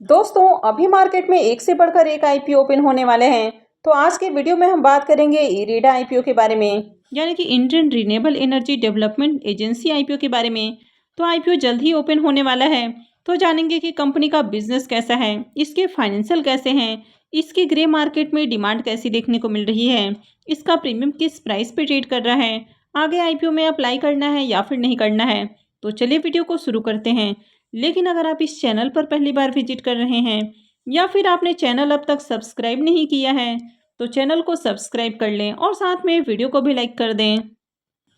दोस्तों अभी मार्केट में एक से बढ़कर एक आईपीओ ओपन होने वाले हैं। तो आज के वीडियो में हम बात करेंगे इरेडा आईपीओ के बारे में, यानी कि Indian renewable energy development agency IPO के बारे में। तो आईपीओ जल्द ही ओपन होने वाला है। तो जानेंगे कि कंपनी का बिजनेस कैसा है, इसके फाइनेंशियल कैसे हैं, इसकी ग्रे मार्केट में डिमांड कैसी देखने को मिल रही है, इसका प्रीमियम किस प्राइस पे ट्रेड कर रहा है, आगे आईपीओ में अप्लाई करना है या फिर नहीं करना है। तो चलिए वीडियो को शुरू करते हैं। लेकिन अगर आप इस चैनल पर पहली बार विजिट कर रहे हैं या फिर आपने चैनल अब तक सब्सक्राइब नहीं किया है तो चैनल को सब्सक्राइब कर लें और साथ में वीडियो को भी लाइक कर दें।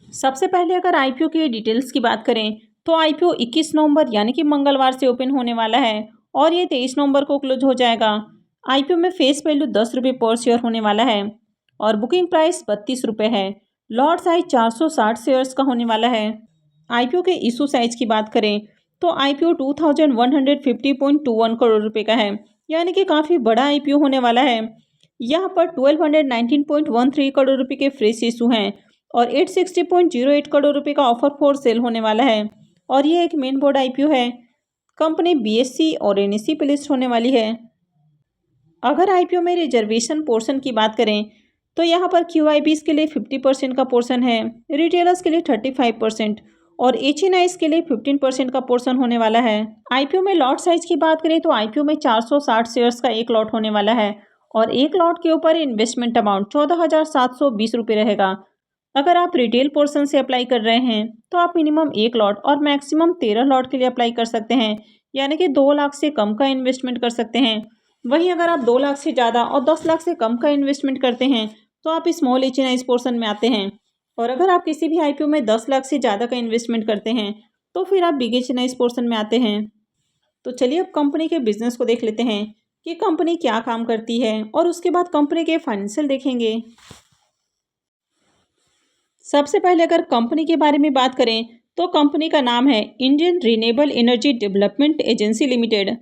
सबसे पहले अगर आईपीओ की डिटेल्स की बात करें तो आईपीओ 21 नवंबर यानी कि मंगलवार से ओपन होने वाला है और ये 23 नवंबर को क्लोज हो जाएगा। आईपीओ में फेस वैल्यू 10 रुपये पर शेयर होने वाला है और बुकिंग प्राइस 32 रुपये है। लॉट साइज 460 शेयर्स का होने वाला है। आईपीओ के इशू साइज की बात करें तो आईपीओ 2150.21 करोड़ रुपए का है, यानी कि काफ़ी बड़ा आईपीओ होने वाला है। यहाँ पर 1219.13 करोड़ रुपए के फ्रेश इशू हैं और 860.08 करोड़ रुपए का ऑफर फॉर सेल होने वाला है और ये एक मेन बोर्ड आईपीओ है। कंपनी बीएससी और एनएससी पे लिस्ट होने वाली है। अगर आईपीओ में रिजर्वेशन पोर्शन की बात करें तो यहाँ पर क्यूआईबीज के लिए 50% का पोर्शन है, रिटेलर्स के लिए 35% और एचएनआईज के लिए 15% का पोर्शन होने वाला है। आईपीओ में लॉट साइज की बात करें तो आईपीओ में 460 शेयर्स का एक लॉट होने वाला है और एक लॉट के ऊपर इन्वेस्टमेंट अमाउंट 14,720 रुपये रहेगा। अगर आप रिटेल पोर्शन से अप्लाई कर रहे हैं तो आप मिनिमम एक लॉट और मैक्सिमम 13 लॉट के लिए अप्लाई कर सकते हैं, यानी कि 2 लाख से कम का इन्वेस्टमेंट कर सकते हैं। वहीं अगर आप 2 लाख से ज़्यादा और 10 लाख से कम का इन्वेस्टमेंट करते हैं तो आप स्मॉल एचएनआईज पोर्शन में आते हैं। और अगर आप किसी भी आईपीओ में 10 लाख से ज़्यादा का इन्वेस्टमेंट करते हैं तो फिर आप बिग एचएनआईज पोर्शन में आते हैं। तो चलिए अब कंपनी के बिजनेस को देख लेते हैं कि कंपनी क्या काम करती है और उसके बाद कंपनी के फाइनेंशियल देखेंगे। सबसे पहले अगर कंपनी के बारे में बात करें तो कंपनी का नाम है Indian renewable energy development agency limited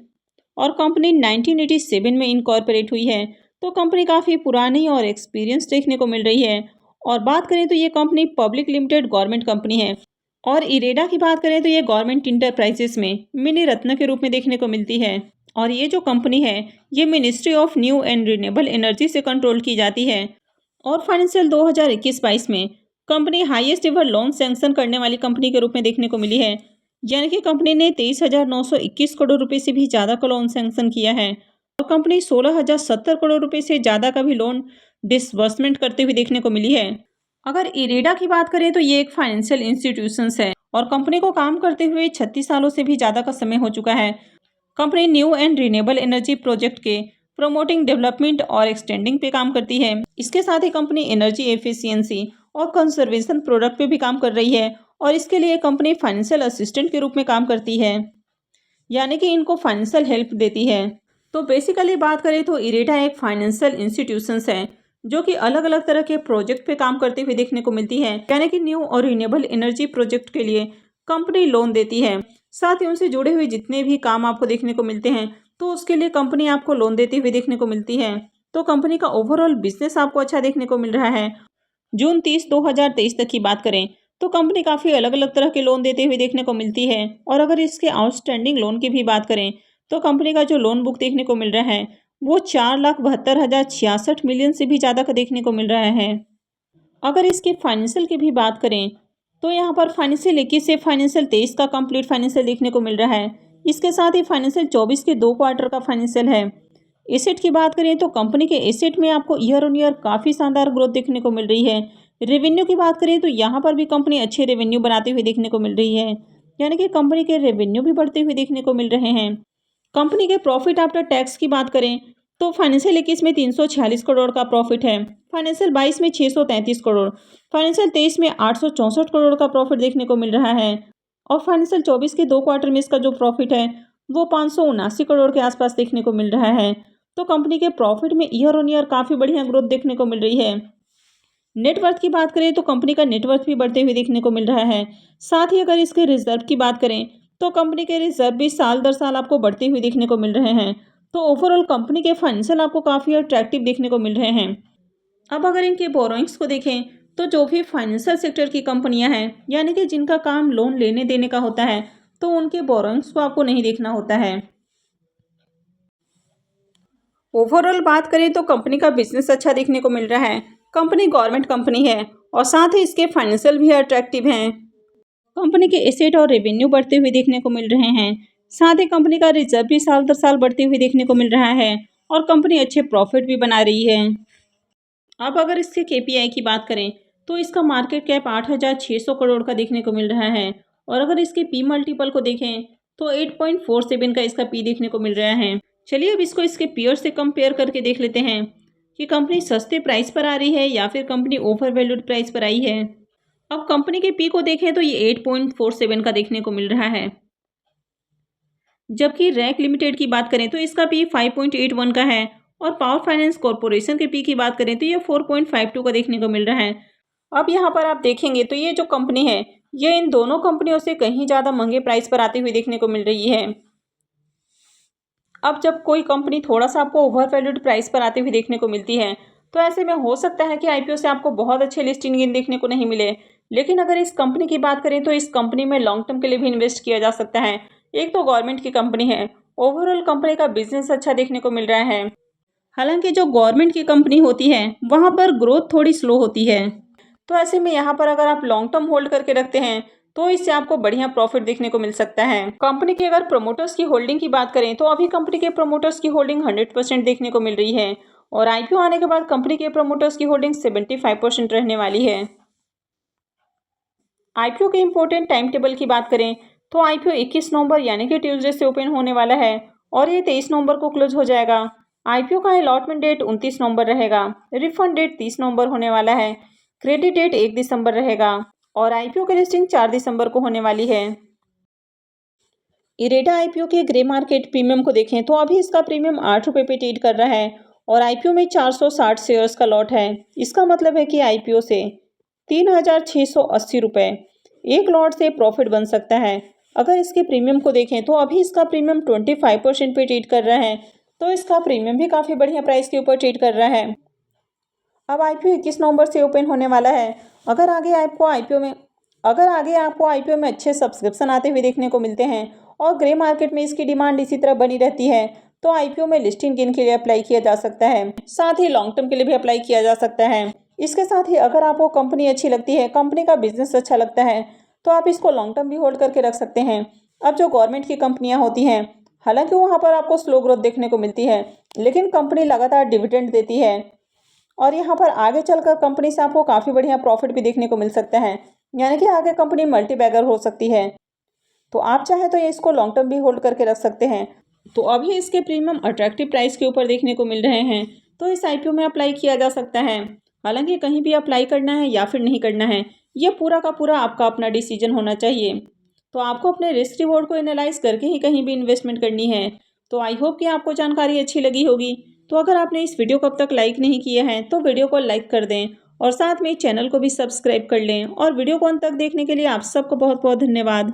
और कंपनी 1987 में इनकॉर्पोरेट हुई है। तो कंपनी काफ़ी पुरानी और एक्सपीरियंस देखने को मिल रही है। और बात करें तो ये company public limited government company है। और इरेडा की बात करें तो ये गवर्नमेंट इंटरप्राइजेस में मिनी रत्न के रूप में देखने को मिलती है। और ये जो कंपनी है ये ministry of new and renewable energy से कंट्रोल की जाती है। और फाइनेंशियल 2021-22 में company highest ever loan sanction करने वाली कंपनी के रूप में देखने को मिली है, यानी कि कंपनी ने 23,921 करोड़ रुपए से भी ज़्यादा का लोन सैंक्शन किया है और कंपनी 16,070 करोड़ रुपए से ज़्यादा का भी लोन डिसबर्समेंट करते हुए देखने को मिली है। अगर इरेडा की बात करें तो ये एक फाइनेंशियल इंस्टीट्यूशंस है और कंपनी को काम करते हुए 36 सालों से भी ज़्यादा का समय हो चुका है। Company new and renewable energy project के प्रमोटिंग डेवलपमेंट और एक्सटेंडिंग पे काम करती है। इसके साथ ही कंपनी एनर्जी एफिशिएंसी और कंजर्वेशन प्रोडक्ट पे भी काम कर रही है और इसके लिए कंपनी फाइनेंशियल असिस्टेंट के रूप में काम करती है, यानी कि इनको फाइनेंशियल हेल्प देती है। तो बेसिकली बात करें तो इरेडा एक फाइनेंशियल इंस्टीट्यूशंस है जो कि अलग अलग तरह के प्रोजेक्ट पे काम करते हुए देखने को मिलती है, यानी कि न्यू और रिन्यूएबल एनर्जी प्रोजेक्ट के लिए कंपनी लोन देती है। साथ ही उनसे जुड़े हुए जितने भी काम आपको देखने को मिलते हैं तो उसके लिए कंपनी आपको लोन देते हुए देखने को मिलती है। तो कंपनी का ओवरऑल बिजनेस आपको अच्छा देखने को मिल रहा है। जून 30 2023 तक की बात करें तो कंपनी काफ़ी अलग अलग तरह के लोन देते हुए देखने को मिलती है। और अगर इसके आउटस्टैंडिंग लोन की भी बात करें तो कंपनी का जो लोन बुक देखने को मिल रहा है वो 4,72,066 मिलियन से भी ज़्यादा का देखने को मिल रहा है। अगर इसके फाइनेंशियल की भी बात करें तो यहाँ पर फाइनेंशियल 21 से फाइनेंशियल 23 का कंप्लीट फाइनेंशियल देखने को मिल रहा है। इसके साथ ही फाइनेंशियल 24 के 2 क्वार्टर का फाइनेंशियल है। एसेट की बात करें तो कंपनी के एसेट में आपको ईयर ऑन ईयर काफ़ी शानदार ग्रोथ देखने को मिल रही है। रेवेन्यू की बात करें तो यहाँ पर भी कंपनी अच्छे रेवेन्यू बनाते हुए देखने को मिल रही है, यानी कि कंपनी के रेवेन्यू भी बढ़ते हुए देखने को मिल रहे हैं। कंपनी के प्रॉफिट आफ्टर टैक्स की बात करें तो फाइनेंशियल 21 में 346 करोड़ का प्रॉफिट है, फाइनेंशियल 22 में 633 करोड़, फाइनेंशियल 23 में 864 करोड़ का प्रॉफिट देखने को मिल रहा है और फाइनेंशियल 24 के 2 क्वार्टर में इसका जो प्रॉफिट है वो 579 करोड़ के आसपास देखने को मिल रहा है। तो कंपनी के प्रॉफिट में ईयर ऑन ईयर काफ़ी बढ़िया ग्रोथ देखने को मिल रही है। नेटवर्थ की बात करें तो कंपनी का नेटवर्थ भी बढ़ते हुए देखने को मिल रहा है। साथ ही अगर इसके रिजर्व की बात करें तो कंपनी के रिजर्व भी साल दर साल आपको बढ़ते हुए देखने को मिल रहे हैं। तो ओवरऑल कंपनी के फाइनेंशियल आपको काफ़ी अट्रैक्टिव देखने को मिल रहे हैं। अब अगर इनके बोरोइंग्स को देखें तो जो भी फाइनेंशियल सेक्टर की कंपनियां हैं, यानी कि जिनका काम लोन लेने देने का होता है, तो उनके बोरोइंग्स को आपको नहीं देखना होता है। ओवरऑल बात करें तो कंपनी का बिजनेस अच्छा देखने को मिल रहा है। कंपनी गवर्नमेंट कंपनी है और साथ ही इसके फाइनेंशियल भी अट्रैक्टिव हैं। कंपनी के एसेट और रेवेन्यू बढ़ते हुए देखने को मिल रहे हैं। साथ ही कंपनी का रिजर्व भी साल दर साल बढ़ते हुए देखने को मिल रहा है और कंपनी अच्छे प्रॉफिट भी बना रही है। अब अगर इसके केपीआई की बात करें तो इसका मार्केट कैप 8,600 करोड़ का देखने को मिल रहा है और अगर इसके पी मल्टीपल को देखें तो 8.47 का इसका पी देखने को मिल रहा है। चलिए अब इसको इसके पीयर से कंपेयर करके देख लेते हैं कि कंपनी सस्ते प्राइस पर आ रही है या फिर कंपनी ओवर वैल्यूड प्राइस पर आई है। अब कंपनी के पी को देखें तो ये 8.47 का देखने को मिल रहा है, जबकि रैक लिमिटेड की बात करें तो इसका पी 5.81 का है और पावर फाइनेंस कॉर्पोरेशन के पी की बात करें तो ये 4.52 का देखने को मिल रहा है। अब यहाँ पर आप देखेंगे तो ये जो कंपनी है ये इन दोनों कंपनियों से कहीं ज़्यादा महंगे प्राइस पर आती हुई देखने को मिल रही है। अब जब कोई कंपनी थोड़ा सा आपको ओवर वैल्यूड प्राइस पर आती हुई देखने को मिलती है तो ऐसे में हो सकता है कि आईपीओ से आपको बहुत अच्छे लिस्टिंग गेन देखने को नहीं मिले, लेकिन अगर इस कंपनी की बात करें तो इस कंपनी में लॉन्ग टर्म के लिए भी इन्वेस्ट किया जा सकता है। एक तो गवर्नमेंट की कंपनी है, ओवरऑल कंपनी का बिजनेस अच्छा देखने को मिल रहा है। हालांकि जो गवर्नमेंट की कंपनी होती है वहाँ पर ग्रोथ थोड़ी स्लो होती है, तो ऐसे में यहाँ पर अगर आप लॉन्ग टर्म होल्ड करके रखते हैं तो इससे आपको बढ़िया प्रॉफिट देखने को मिल सकता है। कंपनी की अगर प्रमोटर्स की होल्डिंग की बात करें तो अभी कंपनी के प्रमोटर्स की होल्डिंग 100% देखने को मिल रही है और आईपीओ आने के बाद कंपनी के प्रमोटर्स की होल्डिंग 75% रहने वाली है। आईपीओ के इम्पोर्टेंट टाइम टेबल की बात करें तो आईपीओ 21 नवंबर यानी कि ट्यूसडे से ओपन होने वाला है और ये 23 नवंबर को क्लोज हो जाएगा। आईपीओ का अलॉटमेंट डेट 29 नवंबर रहेगा। रिफंड डेट 30 नवंबर होने वाला है। क्रेडिट डेट 1 दिसंबर रहेगा और आईपीओ की लिस्टिंग 4 दिसंबर को होने वाली है। इरेडा आईपीओ के ग्रे मार्केट प्रीमियम को देखें तो अभी इसका प्रीमियम 8 रुपये पे ट्रेड कर रहा है और आईपीओ में 460 शेयर्स का लॉट है। इसका मतलब है कि आईपीओ से 3,680 रुपये एक लॉट से प्रॉफिट बन सकता है। अगर इसके प्रीमियम को देखें तो अभी इसका प्रीमियम 25% पे ट्रेड कर रहा है, तो इसका प्रीमियम भी काफ़ी बढ़िया प्राइस के ऊपर ट्रेड कर रहा है। अब आईपीओ 21 नवंबर से ओपन होने वाला है। अगर आगे आपको आईपीओ में अच्छे सब्सक्रिप्शन आते हुए देखने को मिलते हैं और ग्रे मार्केट में इसकी डिमांड इसी तरह बनी रहती है तो आईपीओ में लिस्टिंग गेन के लिए अप्लाई किया जा सकता है, साथ ही लॉन्ग टर्म के लिए भी अप्लाई किया जा सकता है। इसके साथ ही अगर आपको कंपनी अच्छी लगती है, कंपनी का बिजनेस अच्छा लगता है तो आप इसको लॉन्ग टर्म भी होल्ड करके रख सकते हैं। अब जो गवर्नमेंट की कंपनियां होती हैं, हालांकि वहाँ पर आपको स्लो ग्रोथ देखने को मिलती है, लेकिन कंपनी लगातार डिविडेंड देती है और यहाँ पर आगे चलकर कंपनी से आपको काफ़ी बढ़िया प्रॉफिट भी देखने को मिल सकता है, यानी कि आगे कंपनी मल्टीबैगर हो सकती है। तो आप चाहे तो ये इसको लॉन्ग टर्म भी होल्ड करके रख सकते हैं। तो अभी इसके प्रीमियम अट्रैक्टिव प्राइस के ऊपर देखने को मिल रहे हैं, तो इस आईपीओ में अप्लाई किया जा सकता है। हालांकि कहीं भी अप्लाई करना है या फिर नहीं करना है, ये पूरा का पूरा आपका अपना डिसीजन होना चाहिए। तो आपको अपने रिस्क रिवॉर्ड को एनालाइज करके ही कहीं भी इन्वेस्टमेंट करनी है। तो आई होप कि आपको जानकारी अच्छी लगी होगी। तो अगर आपने इस वीडियो को अब तक लाइक नहीं किया है तो वीडियो को लाइक कर दें और साथ में चैनल को भी सब्सक्राइब कर लें। और वीडियो को अंत तक देखने के लिए आप सबको बहुत बहुत धन्यवाद।